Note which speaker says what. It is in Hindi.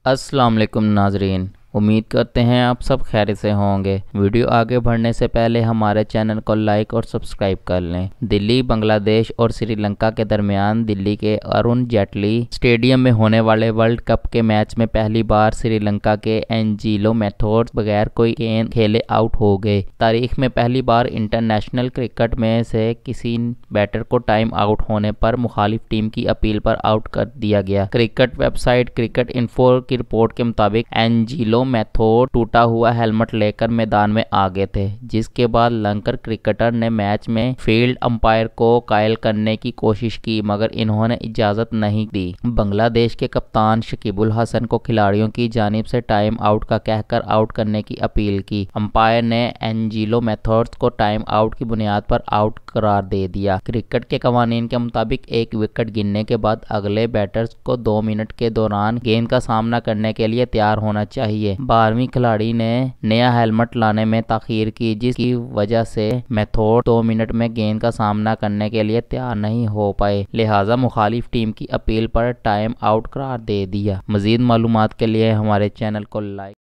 Speaker 1: अस्सलाम वालेकुम नाजरीन, उम्मीद करते हैं आप सब खैर से होंगे। वीडियो आगे बढ़ने से पहले हमारे चैनल को लाइक और सब्सक्राइब कर लें। दिल्ली, बांग्लादेश और श्रीलंका के दरमियान दिल्ली के अरुण जेटली स्टेडियम में होने वाले वर्ल्ड कप के मैच में पहली बार श्रीलंका के एंजिलो मैथ्यूज बगैर कोई गेंद खेले आउट हो गए। तारीख में पहली बार इंटरनेशनल क्रिकेट में से किसी बैटर को टाइम आउट होने पर मुखालिफ टीम की अपील पर आउट कर दिया गया। क्रिकेट वेबसाइट क्रिकेट इन्फो की रिपोर्ट के मुताबिक एंजिलो मैथ्यूज टूटा हुआ हेलमेट लेकर मैदान में आ गए थे, जिसके बाद लंकर क्रिकेटर ने मैच में फील्ड अंपायर को कायल करने की कोशिश की, मगर इन्होंने इजाजत नहीं दी। बांग्लादेश के कप्तान शकीबुल हसन को खिलाड़ियों की जानिब से टाइम आउट का कहकर आउट करने की अपील की। अंपायर ने एंजिलो मैथ्यूज को टाइम आउट की बुनियाद पर आउट करार दे दिया। क्रिकेट के कवानीन के मुताबिक एक विकेट गिरने के बाद अगले बैटर्स को 2 मिनट के दौरान गेंद का सामना करने के लिए तैयार होना चाहिए। 12वीं खिलाड़ी ने नया हेलमेट लाने में ताखीर की, जिसकी वजह से मैथ्यूज 2 मिनट में गेंद का सामना करने के लिए तैयार नहीं हो पाए, लिहाजा मुखालिफ टीम की अपील पर टाइम आउट करार दे दिया। मजीद मालूमात के लिए हमारे चैनल को लाइक